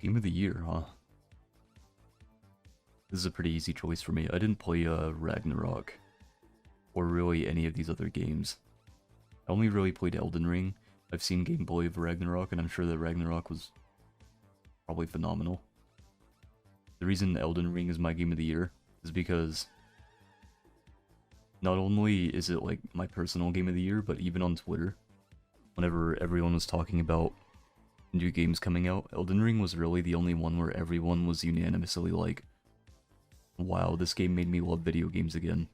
Game of the year, huh? This is a pretty easy choice for me. I didn't play Ragnarok, or really any of these other games. I only really played Elden Ring. I've seen gameplay of Ragnarok, and I'm sure that Ragnarok was probably phenomenal. The reason Elden Ring is my game of the year is because not only is it like my personal game of the year, but even on Twitter, whenever everyone was talking about new games coming out, Elden Ring was really the only one where everyone was unanimously like, wow, this game made me love video games again.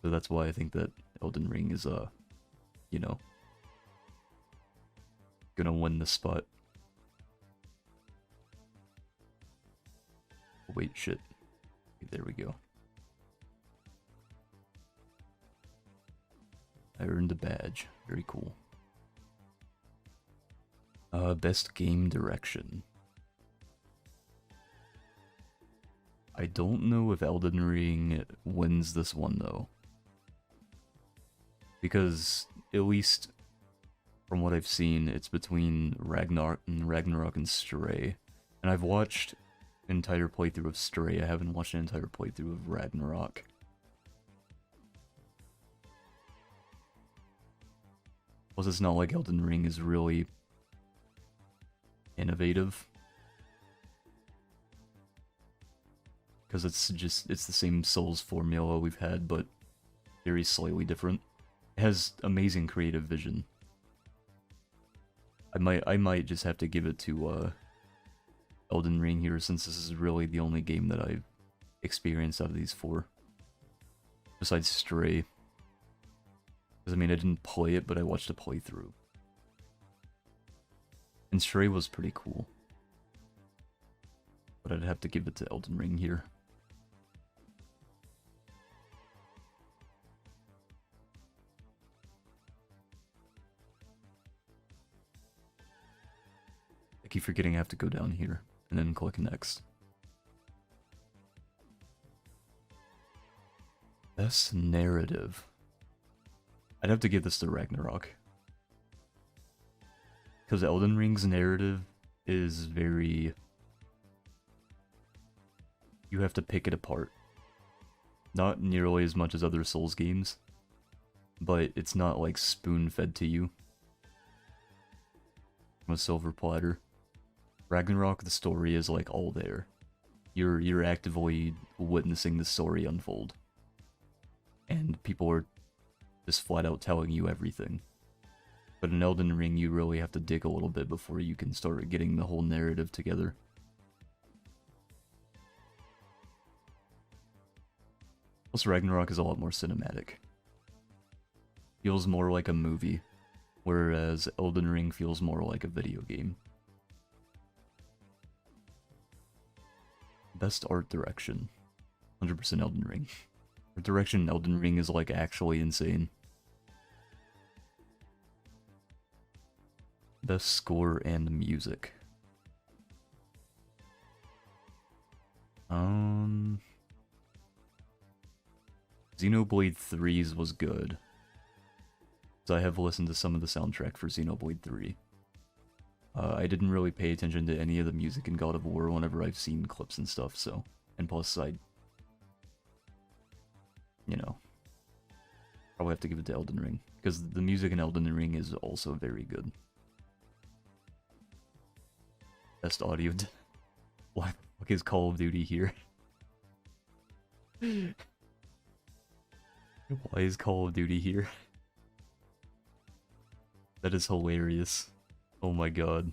So that's why I think that Elden Ring is, you know, gonna win the spot. Wait, shit. There we go. I earned a badge. Very cool. Best game direction. I don't know if Elden Ring wins this one, though. Because, at least from what I've seen, it's between Ragnarok and Stray. And I've watched an entire playthrough of Stray. I haven't watched an entire playthrough of Ragnarok. Plus, it's not like Elden Ring is really innovative. Because it's the same Souls formula we've had, but very slightly different. It has amazing creative vision. I might just have to give it to Elden Ring here, since this is really the only game that I've experienced out of these four. Besides Stray. Because, I mean, I didn't play it, but I watched a playthrough. And Stray was pretty cool. But I'd have to give it to Elden Ring here. I keep forgetting I have to go down here, and then click next. Best narrative. I'd have to give this to Ragnarok. Because Elden Ring's narrative is very... You have to pick it apart. Not nearly as much as other Souls games, but it's not like spoon-fed to you from a silver platter. Ragnarok, the story is like all there. You're actively witnessing the story unfold. And people are just flat out telling you everything. But in Elden Ring, you really have to dig a little bit before you can start getting the whole narrative together. Plus, Ragnarok is a lot more cinematic. Feels more like a movie, whereas Elden Ring feels more like a video game. Best art direction. 100% Elden Ring. Art direction in Elden Ring is like actually insane. Best score and music. Xenoblade 3's was good. So I have listened to some of the soundtrack for Xenoblade 3. I didn't really pay attention to any of the music in God of War whenever I've seen clips and stuff, so... And plus, you know... Probably have to give it to Elden Ring, because the music in Elden Ring is also very good. Best audio... Why the fuck is Call of Duty here? Why is Call of Duty here? That is hilarious. Oh my god.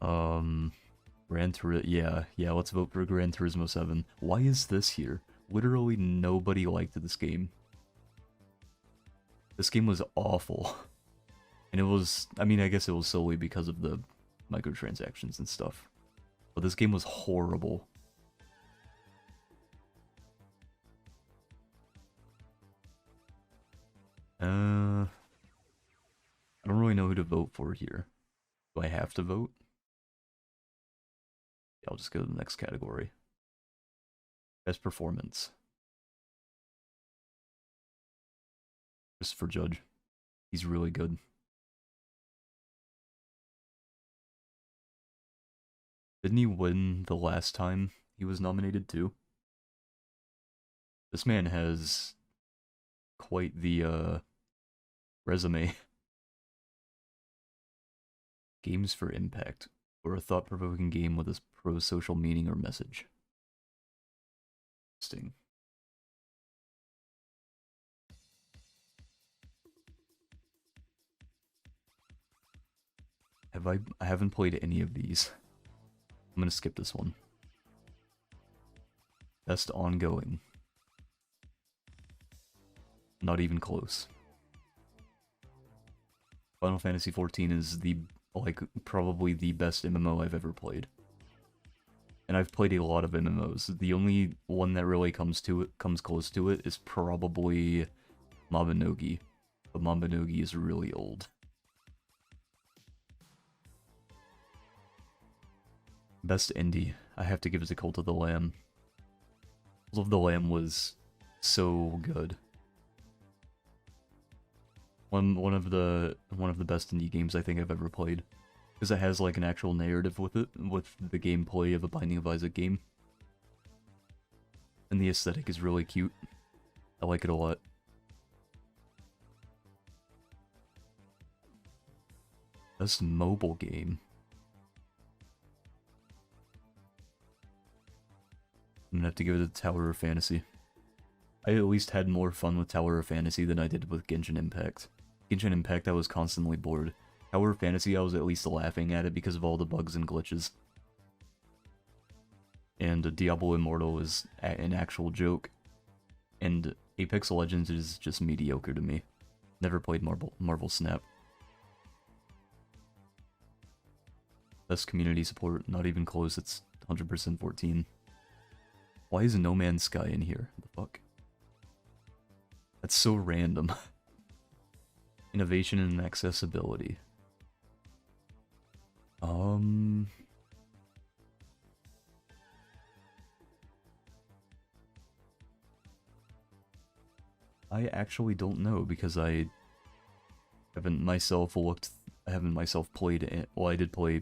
Gran Turismo, yeah, let's vote for Gran Turismo 7. Why is this here? Literally nobody liked this game. This game was awful. And it was, I mean, I guess it was solely because of the microtransactions and stuff. But this game was horrible. I don't really know who to vote for here. Do I have to vote? Yeah, I'll just go to the next category. Best performance. Just for Judge. He's really good. Didn't he win the last time he was nominated too? This man has quite the resume. Games for impact, or a thought-provoking game with a pro-social meaning or message. Interesting. I haven't played any of these. I'm gonna skip this one. Best ongoing. Not even close. Final Fantasy XIV is probably the best MMO I've ever played. And I've played a lot of MMOs. The only one that really comes close to it is probably Mabinogi. But Mabinogi is really old. Best indie. I have to give it to Cult of the Lamb. Cult of the Lamb was so good. One of the best indie games I think I've ever played, because it has like an actual narrative with it, with the gameplay of a Binding of Isaac game, and the aesthetic is really cute. I like it a lot. Best mobile game. I'm gonna have to give it to Tower of Fantasy. I at least had more fun with Tower of Fantasy than I did with Genshin Impact. Genshin Impact, I was constantly bored. Tower of Fantasy, I was at least laughing at it because of all the bugs and glitches. And Diablo Immortal is an actual joke. And Apex Legends is just mediocre to me. Never played Marvel Snap. Best community support, not even close, it's 100% 14. Why is No Man's Sky in here? What the fuck? That's so random. Innovation and accessibility. I actually don't know because I haven't myself played it. Well, I did play.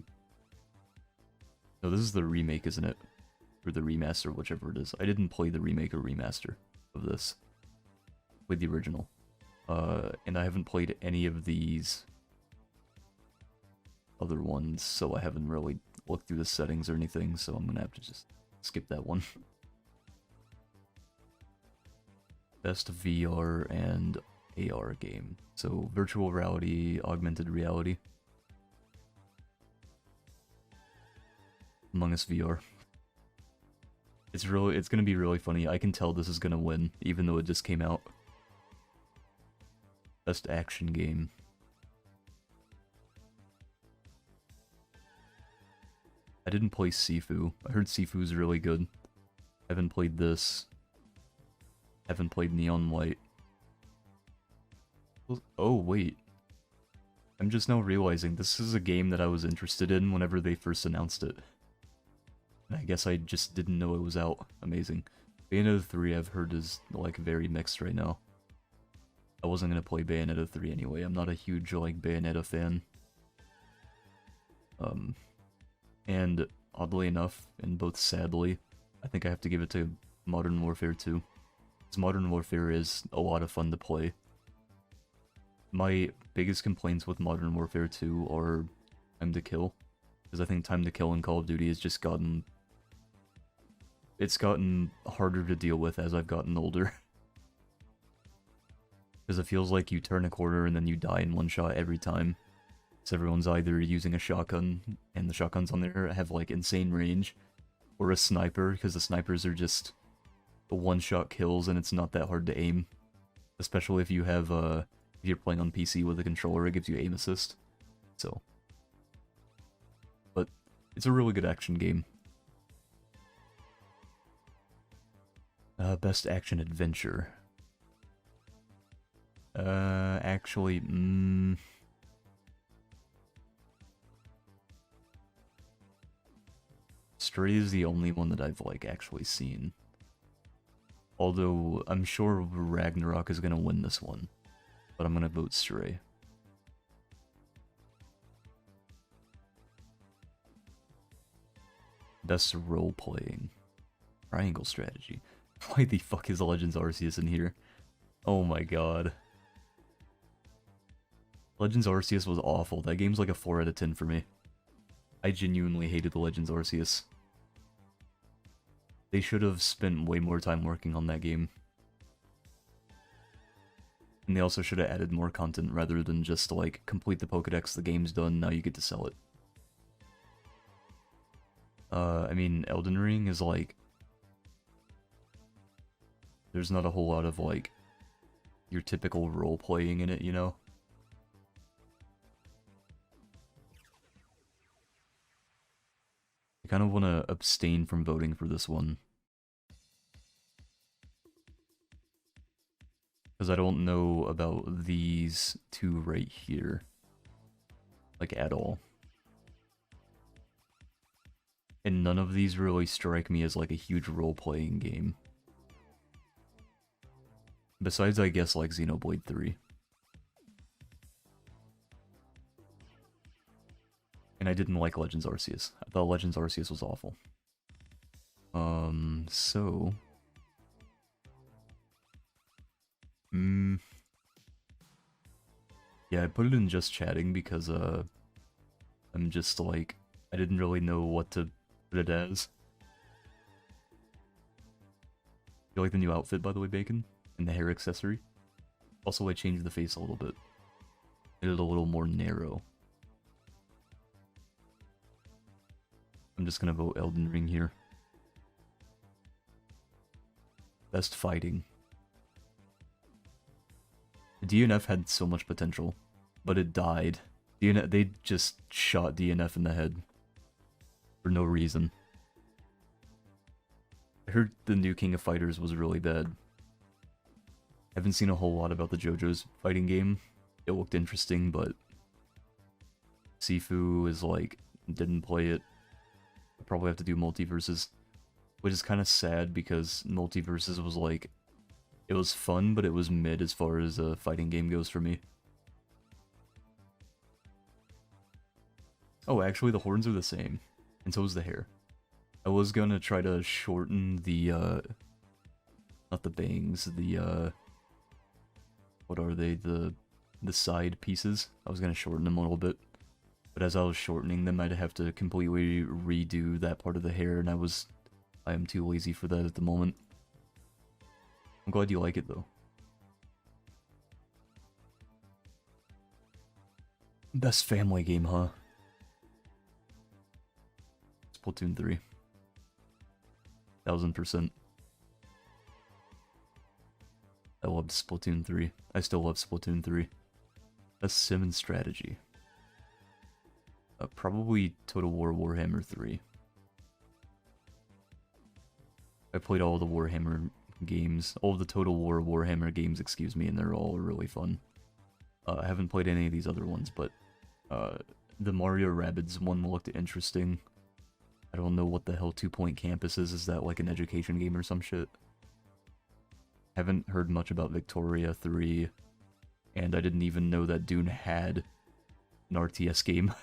No, this is the remake, isn't it? Or the remaster, whichever it is. I didn't play the remake or remaster of this. Played the original. And I haven't played any of these other ones, so I haven't really looked through the settings or anything, so I'm gonna have to just skip that one. Best VR and AR game. So virtual reality, augmented reality. Among Us VR. It's gonna be really funny. I can tell this is gonna win, even though it just came out. Best action game. I didn't play Sifu. I heard Sifu's really good. I haven't played this. Haven't played Neon White. Oh, wait. I'm just now realizing this is a game that I was interested in whenever they first announced it. I guess I just didn't know it was out. Amazing. Bayonetta 3 I've heard is, like, very mixed right now. I wasn't gonna play Bayonetta 3 anyway. I'm not a huge, like, Bayonetta fan. And oddly enough, and both sadly, I think I have to give it to Modern Warfare 2. Because Modern Warfare is a lot of fun to play. My biggest complaints with Modern Warfare 2 are time to kill. Because I think time to kill in Call of Duty has just gotten... It's gotten harder to deal with as I've gotten older. Because it feels like you turn a corner and then you die in one shot every time. So everyone's either using a shotgun, and the shotguns on there have like insane range, or a sniper, because the snipers are just one-shot kills and it's not that hard to aim. Especially if you have, if you're playing on PC with a controller, it gives you aim assist. So. But it's a really good action game. Best action adventure. Actually, Stray is the only one that I've, like, actually seen. Although, I'm sure Ragnarok is gonna win this one. But I'm gonna vote Stray. Best role-playing. Triangle strategy. Why the fuck is Legends Arceus in here? Oh my god. Legends Arceus was awful. That game's like a 4 out of 10 for me. I genuinely hated the Legends Arceus. They should have spent way more time working on that game. And they also should have added more content rather than just like, complete the Pokédex, the game's done, now you get to sell it. I mean, Elden Ring is like... There's not a whole lot of like, your typical role-playing in it, you know? I kind of want to abstain from voting for this one. Because I don't know about these two right here. Like, at all. And none of these really strike me as like a huge role-playing game. Besides, I guess, like Xenoblade 3. And I didn't like Legends Arceus. I thought Legends Arceus was awful. So... Yeah, I put it in just chatting because, I'm just like, I didn't really know what to put it as. You like the new outfit, by the way, Bacon? And the hair accessory? Also, I changed the face a little bit. Made it a little more narrow. I'm just gonna vote Elden Ring here. Best fighting. DNF had so much potential, but it died. They just shot DNF in the head. For no reason. I heard the new King of Fighters was really bad. Haven't seen a whole lot about the JoJo's fighting game. It looked interesting, but... Sifu is like, didn't play it. I'll probably have to do Multiverses. Which is kind of sad because Multiverses was like... It was fun, but it was mid as far as a fighting game goes for me. Oh, actually the horns are the same. And so is the hair. I was gonna try to shorten the, not the bangs, the, what are they? The side pieces. I was gonna shorten them a little bit. But as I was shortening them, I'd have to completely redo that part of the hair, and I am too lazy for that at the moment. I'm glad you like it, though. Best family game, huh? Splatoon 3. 1000%. I loved Splatoon 3. I still love Splatoon 3. Best sim and strategy. Probably Total War Warhammer 3. I played all the Warhammer games, all of the Total War Warhammer games, excuse me, and they're all really fun. I haven't played any of these other ones, but the Mario Rabbids one looked interesting. I don't know what the hell 2 Point Campus is. Is that like an education game or some shit? Haven't heard much about Victoria 3, and I didn't even know that Dune had an RTS game.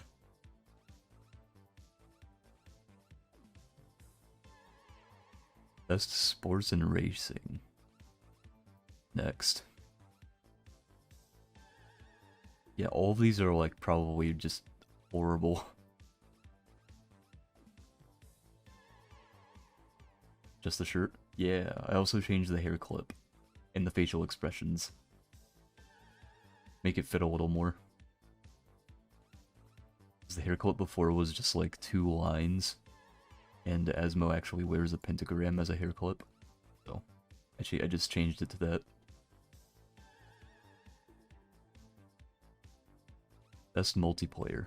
Best sports and racing. Next. Yeah, all of these are like probably just horrible. Just the shirt? Yeah, I also changed the hair clip and the facial expressions. Make it fit a little more. 'Cause the hair clip before was just like 2 lines. And Asmo actually wears a pentagram as a hair clip. So, actually, I just changed it to that. Best multiplayer.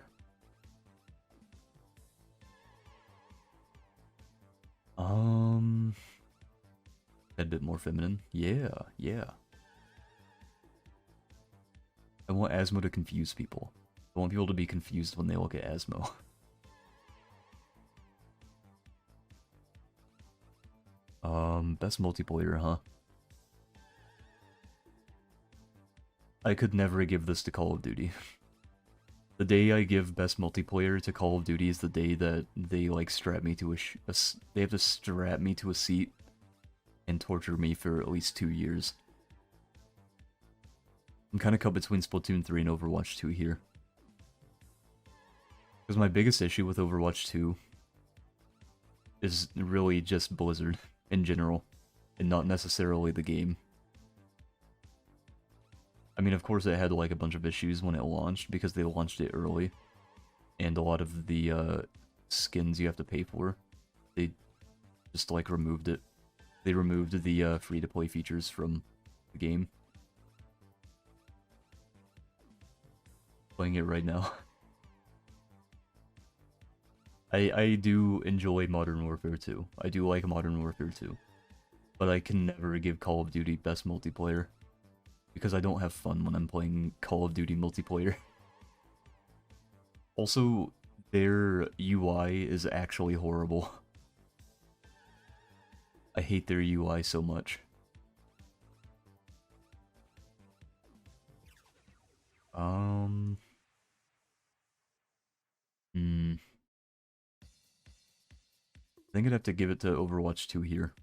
A bit more feminine. Yeah, yeah. I want Asmo to confuse people. I want people to be confused when they look at Asmo. Best multiplayer, huh? I could never give this to Call of Duty. The day I give best multiplayer to Call of Duty is the day that they like strap me to they have to strap me to a seat and torture me for at least 2 years. I'm kind of cut between Splatoon 3 and Overwatch 2 here. Because my biggest issue with Overwatch 2 is really just Blizzard in general, and not necessarily the game. I mean, of course it had like a bunch of issues when it launched, because they launched it early, and a lot of the skins you have to pay for, they just like removed it. They removed the free-to-play features from the game. Playing it right now. I do enjoy Modern Warfare 2. I do like Modern Warfare 2. But I can never give Call of Duty best multiplayer. Because I don't have fun when I'm playing Call of Duty multiplayer. Also, their UI is actually horrible. I hate their UI so much. I think I'd have to give it to Overwatch 2 here.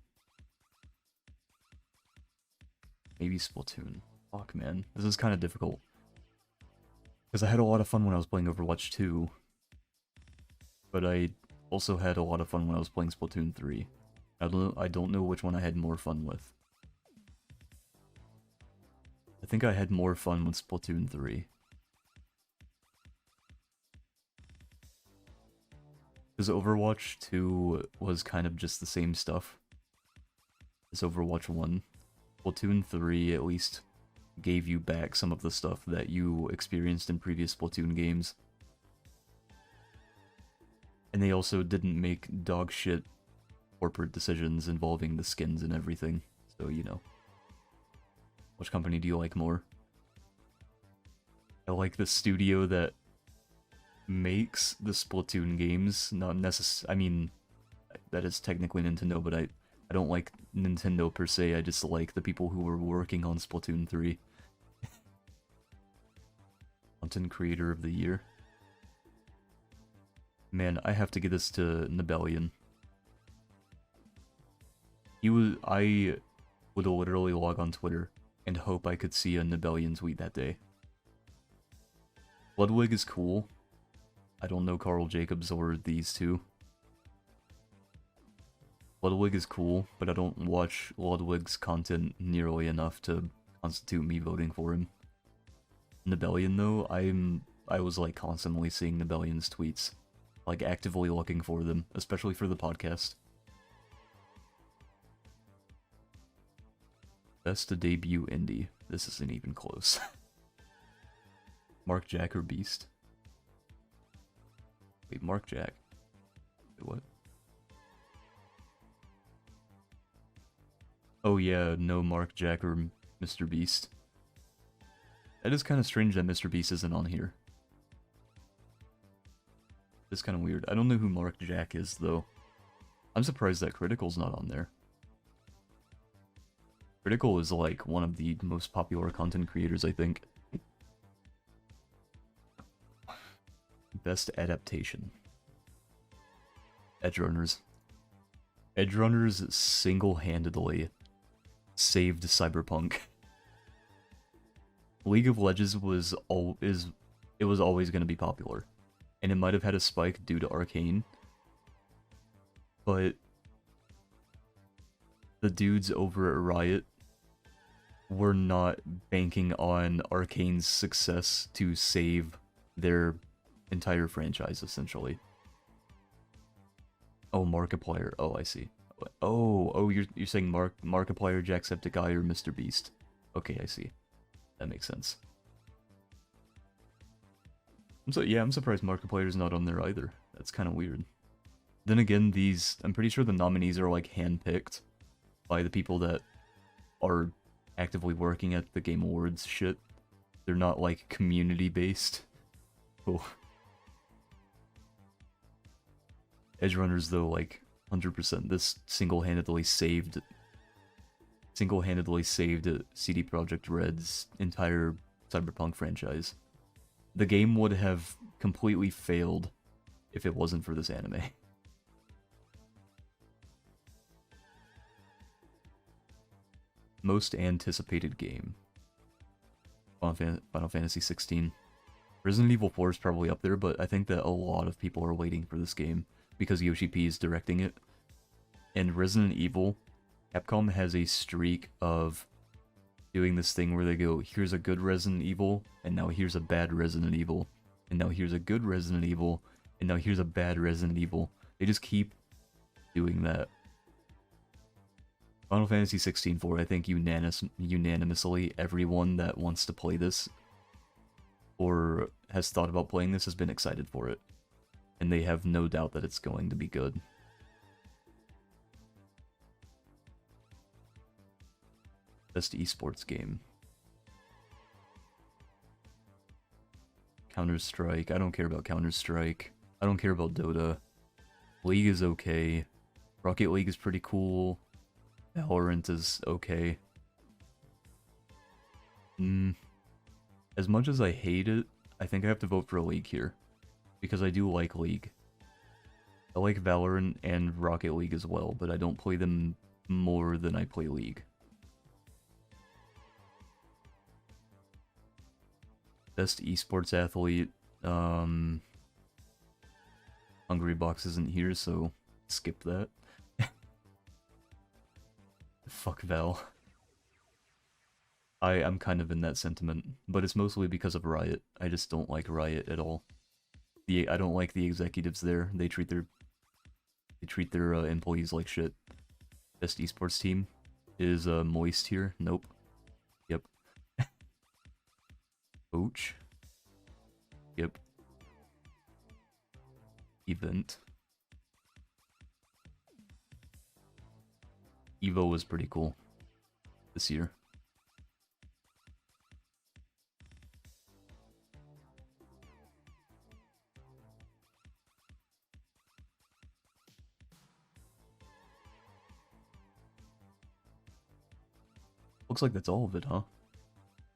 Maybe Splatoon. Fuck, man. This is kind of difficult. Because I had a lot of fun when I was playing Overwatch 2. But I also had a lot of fun when I was playing Splatoon 3. I don't know which one I had more fun with. I think I had more fun with Splatoon 3. Because Overwatch 2 was kind of just the same stuff as Overwatch 1. Splatoon 3 at least gave you back some of the stuff that you experienced in previous Splatoon games. And they also didn't make dog shit corporate decisions involving the skins and everything. So, you know. Which company do you like more? I like the studio that makes the Splatoon games, not I mean, that is technically Nintendo, but I don't like Nintendo per se, I just like the people who were working on Splatoon 3. Content Creator of the Year. Man, I have to give this to Nebellion. I would literally log on Twitter and hope I could see a Nebellion tweet that day. Ludwig is cool. I don't know Carl Jacobs or these two. Ludwig is cool, but I don't watch Ludwig's content nearly enough to constitute me voting for him. Nebellion though, I was like constantly seeing Nebellion's tweets. Like actively looking for them, especially for the podcast. Best debut indie. This isn't even close. Mark Jack or Beast? Wait, Mark Jack. Wait, what? Oh yeah, no Mark Jack or Mr. Beast. That is kind of strange that Mr. Beast isn't on here. It's kind of weird. I don't know who Mark Jack is, though. I'm surprised that Critical's not on there. Critical is like one of the most popular content creators, I think. Best adaptation. Edgerunners. Edgerunners single-handedly saved Cyberpunk. League of Legends was always going to be popular, and it might have had a spike due to Arcane, but the dudes over at Riot were not banking on Arcane's success to save their entire franchise, essentially. Oh, Markiplier. Oh, I see. Oh, you're saying Markiplier, Jacksepticeye, or Mr. Beast. Okay, I see. That makes sense. I'm surprised Markiplier's not on there either. That's kind of weird. Then again, I'm pretty sure the nominees are like handpicked by the people that are actively working at the Game Awards shit. They're not like community-based. Oh. Edgerunners though, like 100%. This single-handedly saved CD Projekt Red's entire Cyberpunk franchise. the game would have completely failed if it wasn't for this anime. Most anticipated game. Final Fantasy 16. Resident Evil 4 is probably up there, but I think that a lot of people are waiting for this game because Yoshi P is directing it. And Resident Evil, Capcom has a streak of doing this thing where they go, here's a good Resident Evil, and now here's a bad Resident Evil, and now here's a good Resident Evil, and now here's a bad Resident Evil. They just keep doing that. Final Fantasy 16 4, I think unanimously everyone that wants to play this or has thought about playing this has been excited for it. And they have no doubt that it's going to be good. Best esports game. Counter-Strike. I don't care about Counter-Strike. I don't care about Dota. League is okay. Rocket League is pretty cool. Valorant is okay. As much as I hate it, I think I have to vote for League here. Because I do like League. I like Valorant and Rocket League as well, but I don't play them more than I play League. Best esports athlete, Hungry Box isn't here, so skip that. Fuck Val. I'm kind of in that sentiment, but it's mostly because of Riot. I just don't like Riot at all. I don't like the executives there. They treat their employees like shit. Best esports team is Moist here. Nope. Yep. Ouch. Yep. Event. Evo was pretty cool this year. Looks like that's all of it, huh?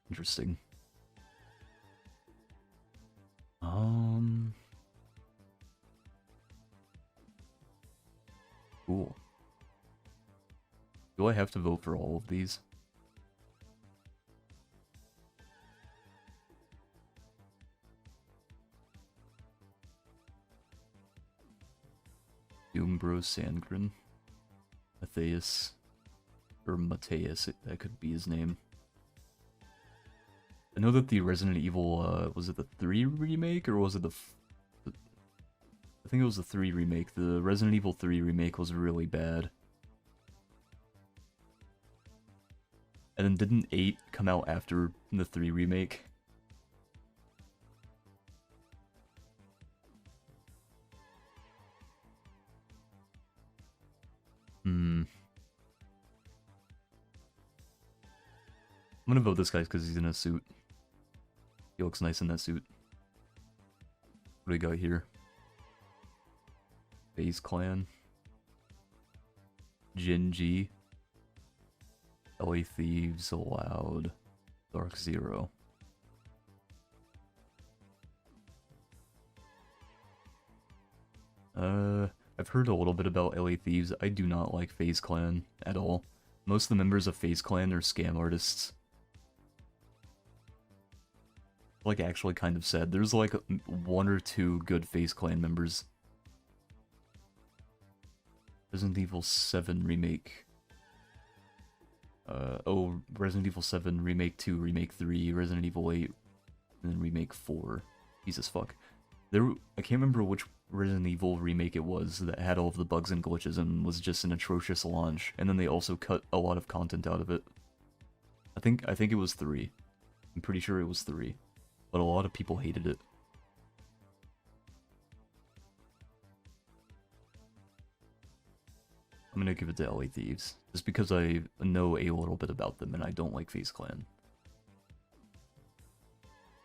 Interesting. Cool. Do I have to vote for all of these? Doombro Sandgren. Matthias. Or Mateus, that could be his name. I know that the Resident Evil, was it the 3 remake, or was it the... I think it was the 3 remake. The Resident Evil 3 remake was really bad. And then didn't 8 come out after the 3 remake? I'm gonna vote this guy because he's in a suit. He looks nice in that suit. What do we got here? FaZe Clan. Genji. LA Thieves allowed. Dark Zero. I've heard a little bit about LA Thieves. I do not like FaZe Clan at all. Most of the members of FaZe Clan are scam artists. Like, actually kind of sad. There's like 1 or 2 good FaZe Clan members. Resident Evil 7 Remake. Resident Evil 7 Remake 2, Remake 3, Resident Evil 8, and then Remake 4. Jesus fuck. I can't remember which Resident Evil remake it was that had all of the bugs and glitches and was just an atrocious launch, and then they also cut a lot of content out of it. I think it was 3. I'm pretty sure it was 3. But a lot of people hated it. I'm gonna give it to LA Thieves, just because I know a little bit about them and I don't like FaZe Clan.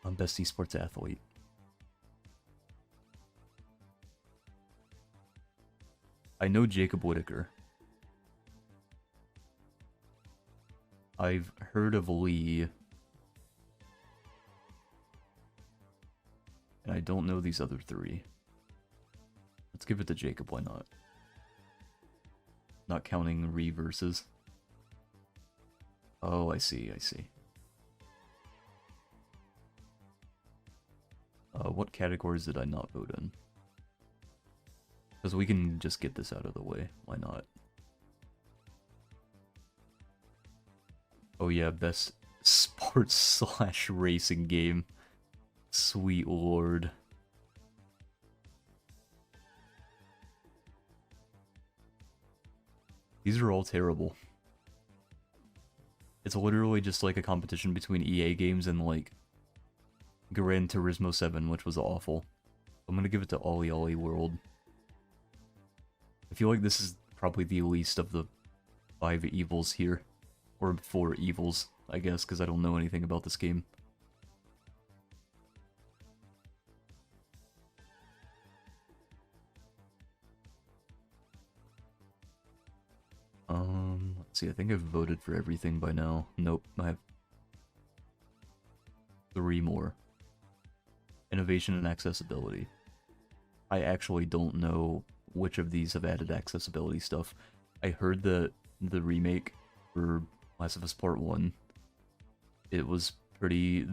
I'm best esports athlete. I know Jacob Whitaker. I've heard of Lee. And I don't know these other three. Let's give it to Jacob, why not? Not counting reverses. Oh, I see, I see. What categories did I not vote in? Because we can just get this out of the way. Why not? Oh yeah, best sports / racing game. Sweet lord. These are all terrible. It's literally just like a competition between EA games and like Gran Turismo 7, which was awful. I'm gonna give it to Ollie Ollie World. I feel like this is probably the least of the 5 evils here. Or 4 evils, I guess, because I don't know anything about this game. Let's see, I think I've voted for everything by now. Nope, I have 3 more. Innovation and accessibility. I actually don't know which of these have added accessibility stuff. I heard that the remake for Last of Us Part 1, it was pretty,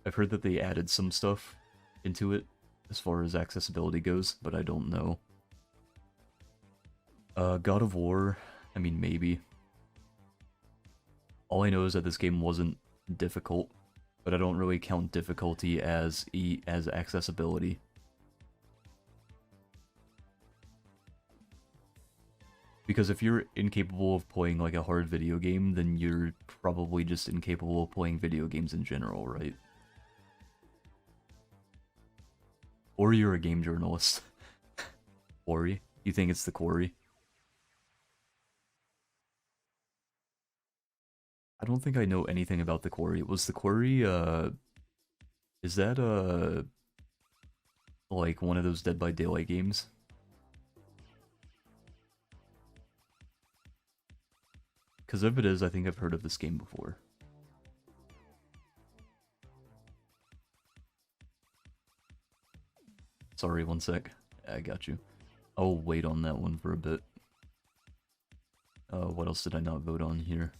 I've heard that they added some stuff into it as far as accessibility goes, but I don't know. God of War, I mean, maybe. All I know is that this game wasn't difficult, but I don't really count difficulty as accessibility. Because if you're incapable of playing like a hard video game, then you're probably just incapable of playing video games in general, right? Or you're a game journalist. Quarry? You think it's the Quarry? I don't think I know anything about the Quarry. Was the Quarry, is that, like one of those Dead by Daylight games? Because if it is, I think I've heard of this game before. Sorry, one sec. I got you. I'll wait on that one for a bit. What else did I not vote on here?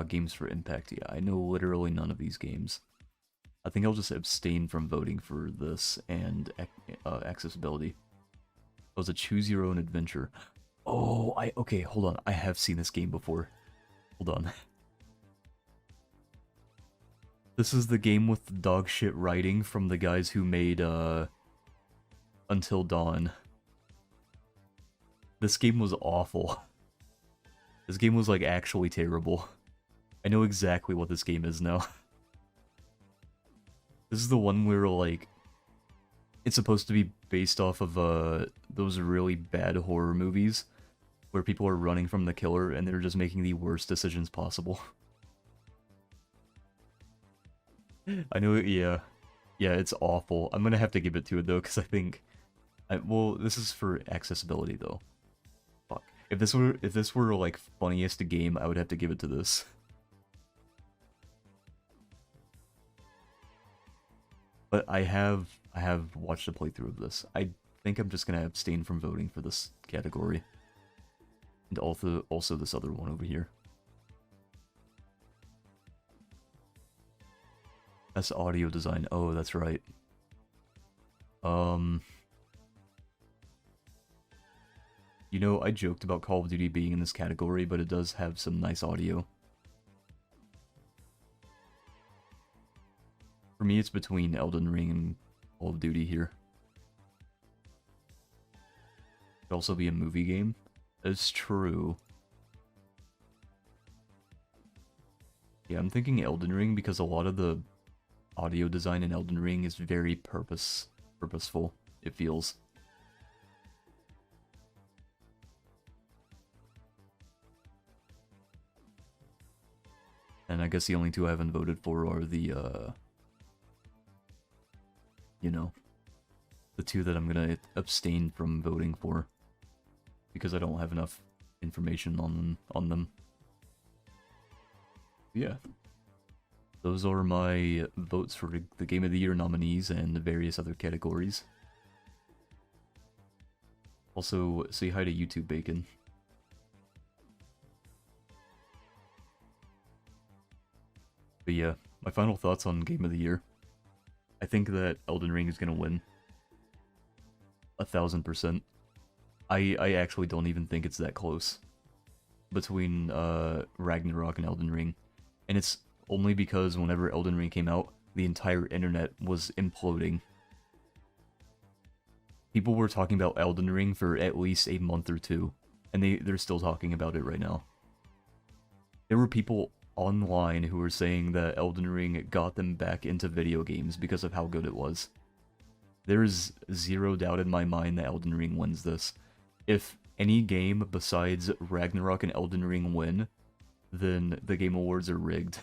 Games for Impact. Yeah, I know literally none of these games. I think I'll just abstain from voting for this and accessibility. It was a choose your own adventure. Oh, okay, hold on. I have seen this game before. Hold on. This is the game with the dog shit writing from the guys who made, Until Dawn. This game was awful. This game was, like, actually terrible. I know exactly what this game is now. This is the one where, like, it's supposed to be based off of, those really bad horror movies where people are running from the killer and they're just making the worst decisions possible. I know, yeah. Yeah, it's awful. I'm gonna have to give it to it, though, because I think... well, this is for accessibility, though. Fuck. If this were, like, funniest game, I would have to give it to this. But I have watched a playthrough of this. I think I'm just gonna abstain from voting for this category. And also this other one over here. That's audio design. Oh, that's right. You know, I joked about Call of Duty being in this category, but it does have some nice audio. For me, it's between Elden Ring and Call of Duty here. Could also be a movie game. That's true. Yeah, I'm thinking Elden Ring because a lot of the audio design in Elden Ring is very purposeful, it feels. And I guess the only two I haven't voted for are the, you know, the two that I'm gonna abstain from voting for. Because I don't have enough information on them. Yeah. those are my votes for the Game of the Year nominees and the various other categories. Also, say hi to YouTube Bacon. But yeah, my final thoughts on Game of the Year. I think that Elden Ring is gonna win. 1000%. I actually don't even think it's that close between Ragnarok and Elden Ring. And it's only because whenever Elden Ring came out, the entire internet was imploding. People were talking about Elden Ring for at least a month or two, and they're still talking about it right now. There were people online who were saying that Elden Ring got them back into video games because of how good it was. There's zero doubt in my mind that Elden Ring wins this. If any game besides Ragnarok and Elden Ring win, then the Game Awards are rigged.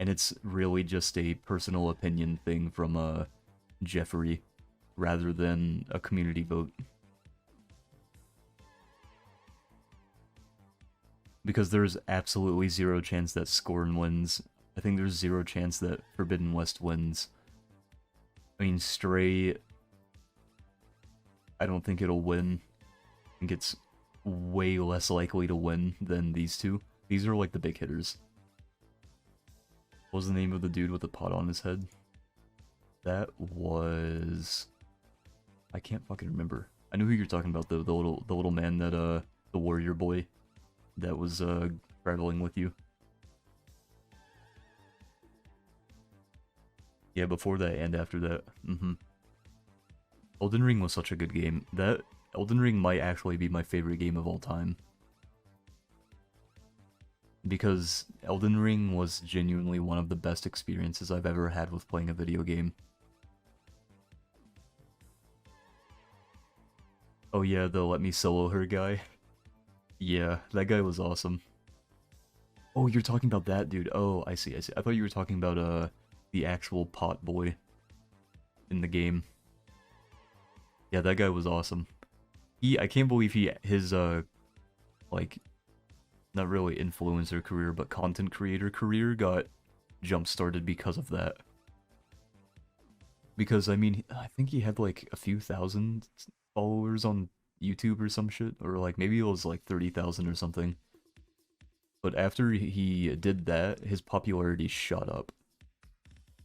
And it's really just a personal opinion thing from Jeffrey, rather than a community vote. Because there's absolutely zero chance that Scorn wins. I think there's zero chance that Forbidden West wins. I mean, Stray, I don't think it'll win. I think it's way less likely to win than these two. These are like the big hitters. What was the name of the dude with the pot on his head? That was... I can't fucking remember. I know who you're talking about, though. The little man that, the warrior boy that was, traveling with you. Yeah, before that and after that. Elden Ring was such a good game. That Elden Ring might actually be my favorite game of all time. Because Elden Ring was genuinely one of the best experiences I've ever had with playing a video game. Oh yeah, the let me solo her guy. Yeah, that guy was awesome. Oh, you're talking about that dude. Oh, I see. I thought you were talking about, the actual pot boy in the game. Yeah, that guy was awesome. I can't believe his, like, not really influencer career, but content creator career got jump-started because of that. Because, I mean, I think he had, like, a few thousand followers on YouTube or some shit, or, like, maybe it was, like, 30,000 or something. But after he did that, his popularity shot up.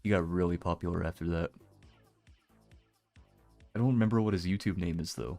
He got really popular after that. I don't remember what his YouTube name is, though.